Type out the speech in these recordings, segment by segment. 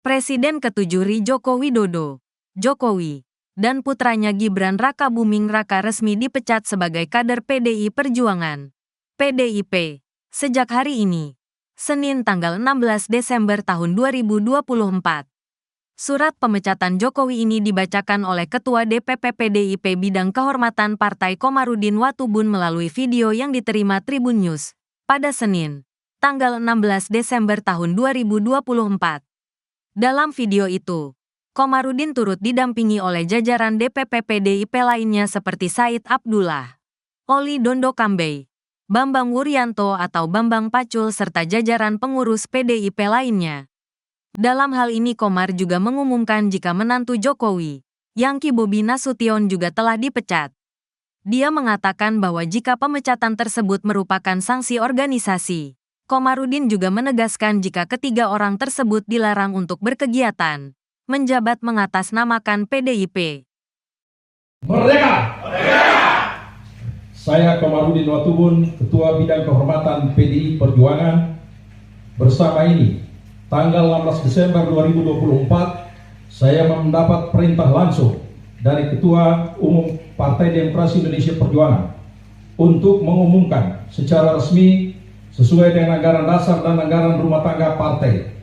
Presiden ke-7 Joko Widodo, Jokowi, dan putranya Gibran Rakabuming Raka resmi dipecat sebagai kader PDI Perjuangan, PDIP, sejak hari ini, Senin tanggal 16 Desember tahun 2024. Surat pemecatan Jokowi ini dibacakan oleh Ketua DPP PDIP Bidang Kehormatan Partai Komarudin Watubun melalui video yang diterima Tribun News pada Senin, tanggal 16 Desember tahun 2024. Dalam video itu, Komarudin turut didampingi oleh jajaran DPP PDIP lainnya seperti Said Abdullah, Oli Dondo Kambe, Bambang Wuryanto atau Bambang Pacul serta jajaran pengurus PDIP lainnya. Dalam hal ini Komar juga mengumumkan jika menantu Jokowi, Yangki Bobi Nasution juga telah dipecat. Dia mengatakan bahwa jika pemecatan tersebut merupakan sanksi organisasi, Komarudin juga menegaskan jika ketiga orang tersebut dilarang untuk berkegiatan, menjabat mengatasnamakan PDIP. Merdeka! Merdeka! Saya Komarudin Watubun, Ketua Bidang Kehormatan PDI Perjuangan. Bersama ini, tanggal 16 Desember 2024, saya mendapat perintah langsung dari Ketua Umum Partai Demokrasi Indonesia Perjuangan untuk mengumumkan secara resmi sesuai dengan anggaran dasar dan anggaran rumah tangga partai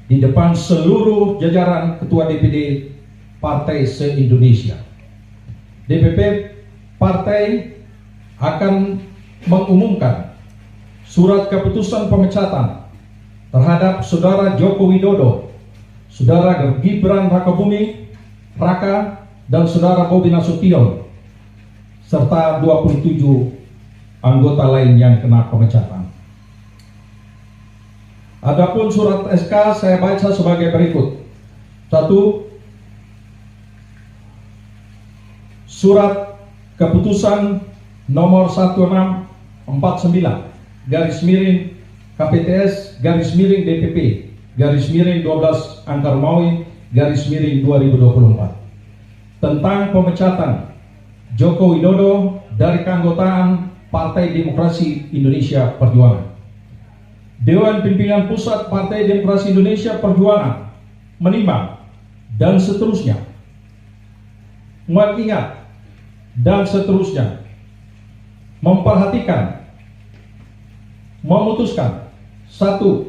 di depan seluruh jajaran Ketua DPD Partai se-Indonesia. DPP Partai akan mengumumkan surat keputusan pemecatan terhadap Saudara Joko Widodo, Saudara Gibran Rakabuming Raka, dan Saudara Bobi Nasution, serta 27 anggota lain yang kena pemecatan. Adapun surat SK saya baca sebagai berikut. 1. Surat keputusan nomor 1649 garis miring KPTS garis miring DPP garis miring 12 Angkar Maui garis miring 2024 tentang pemecatan Joko Widodo dari keanggotaan Partai Demokrasi Indonesia Perjuangan. Dewan Pimpinan Pusat Partai Demokrasi Indonesia Perjuangan menimbang dan seterusnya, mengingat dan seterusnya, memperhatikan, memutuskan, 1.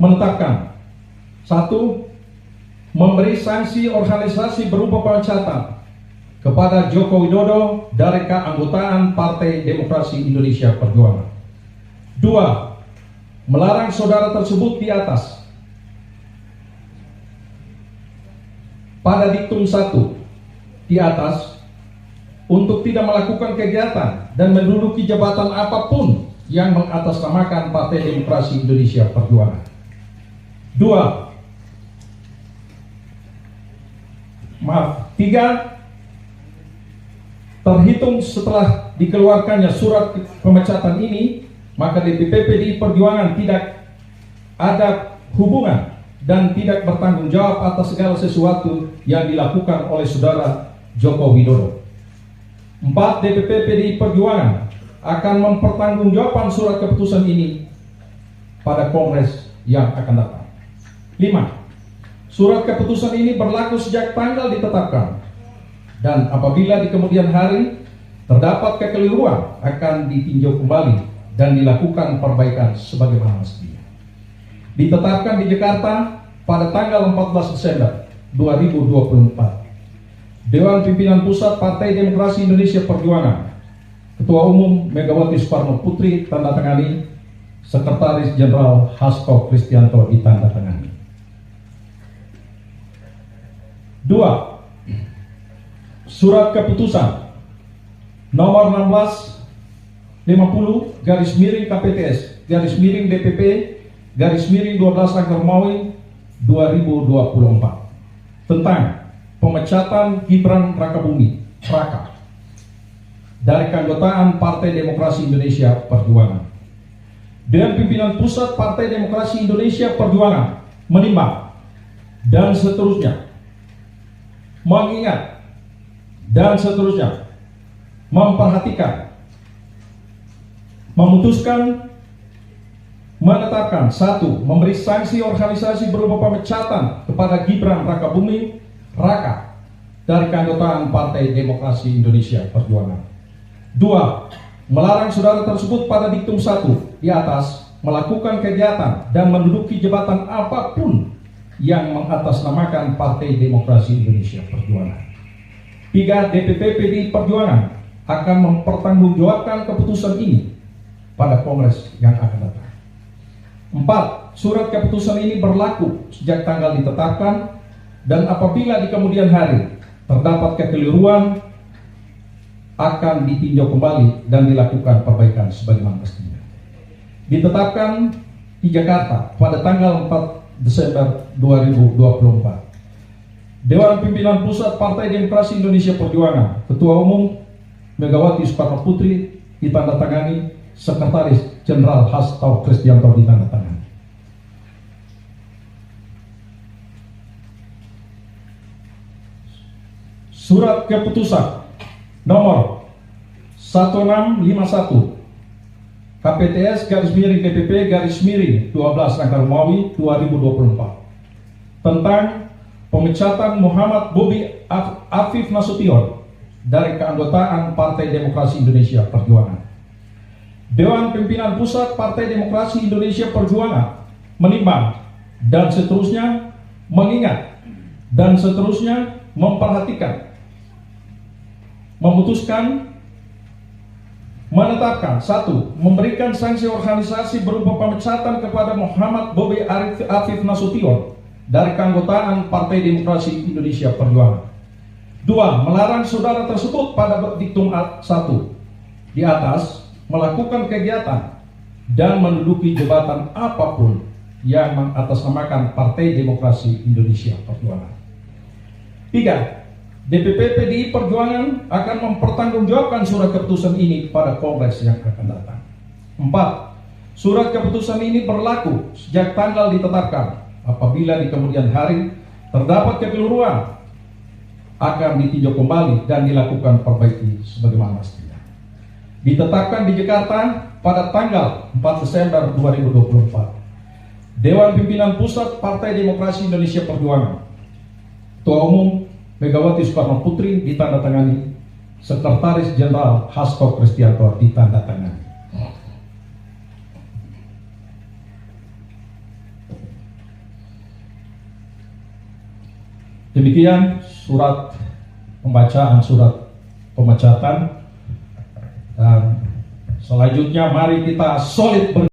Menetapkan, 1. Memberi sanksi organisasi berupa pemecatan kepada Joko Widodo dari keanggotaan Partai Demokrasi Indonesia Perjuangan. 2. Melarang saudara tersebut di atas pada diktum 1 di atas untuk tidak melakukan kegiatan dan menduduki jabatan apapun yang mengatasnamakan Partai Demokrasi Indonesia Perjuangan. 3. Terhitung setelah dikeluarkannya surat pemecatan ini, maka DPP PDI Perjuangan tidak ada hubungan dan tidak bertanggung jawab atas segala sesuatu yang dilakukan oleh Saudara Joko Widodo. 4. DPP PDI Perjuangan akan mempertanggungjawabkan surat keputusan ini pada Kongres yang akan datang. 5. Surat keputusan ini berlaku sejak tanggal ditetapkan, dan apabila di kemudian hari terdapat kekeliruan akan ditinjau kembali dan dilakukan perbaikan sebagaimana mestinya. Ditetapkan di Jakarta pada tanggal 14 Desember 2024. Dewan Pimpinan Pusat Partai Demokrasi Indonesia Perjuangan, Ketua Umum Megawati Soekarno Putri tanda tangani, Sekretaris Jenderal Hasto Kristianto ditanda tangani. 2. Surat keputusan nomor 1650 garis miring KPTS garis miring DPP garis miring 12 Angkar Maui 2024 tentang pemecatan Gibran Rakabuming Raka dari keanggotaan Partai Demokrasi Indonesia Perjuangan. Dewan Pimpinan Pusat Partai Demokrasi Indonesia Perjuangan menimbang dan seterusnya, mengingat dan seterusnya, memperhatikan, memutuskan, menetapkan: 1. Memberi sanksi organisasi berupa pemecatan kepada Gibran Rakabuming Raka dari keanggotaan Partai Demokrasi Indonesia Perjuangan. 2. Melarang saudara tersebut pada diktum 1 di atas melakukan kegiatan dan menduduki jabatan apapun yang mengatasnamakan Partai Demokrasi Indonesia Perjuangan. 3. DPP PDI Perjuangan akan mempertanggungjawabkan keputusan ini pada Kongres yang akan datang. 4. Surat keputusan ini berlaku sejak tanggal ditetapkan, dan apabila di kemudian hari terdapat kekeliruan akan ditinjau kembali dan dilakukan perbaikan sebagaimana mestinya. Ditetapkan di Jakarta pada tanggal 4 Desember 2024. Dewan Pimpinan Pusat Partai Demokrasi Indonesia Perjuangan, Ketua Umum Megawati Soekarno Putri ditandatangani, Sekretaris Jenderal Hasto Kristianto ditandatangani. Surat keputusan nomor 1651 KPTS /DPP/12 Angka Romawi 2024 tentang pemecatan Muhammad Bobi Afif Nasution dari keanggotaan Partai Demokrasi Indonesia Perjuangan. Dewan Pimpinan Pusat Partai Demokrasi Indonesia Perjuangan menimbang dan seterusnya mengingat dan seterusnya memperhatikan, memutuskan, menetapkan: 1. Memberikan sanksi organisasi berupa pemecatan kepada Muhammad Bobi Afif Nasution dari keanggotaan Partai Demokrasi Indonesia Perjuangan. 2. Melarang saudara tersebut pada diktum 1 di atas melakukan kegiatan dan menduduki jabatan apapun yang mengatasnamakan Partai Demokrasi Indonesia Perjuangan. 3. DPP PDI Perjuangan akan mempertanggungjawabkan surat keputusan ini pada Kongres yang akan datang. 4. Surat keputusan ini berlaku sejak tanggal ditetapkan. Apabila di kemudian hari terdapat kekeliruan akan ditinjau kembali dan dilakukan perbaiki sebagaimana mestinya. Ditetapkan di Jakarta pada tanggal 4 Desember 2024. Dewan Pimpinan Pusat Partai Demokrasi Indonesia Perjuangan, Ketua Umum Megawati Soekarno Putri ditandatangani, Sekretaris Jenderal Hasto Kristianto ditandatangani. Demikian surat pembacaan surat pemecatan, dan selanjutnya mari kita solid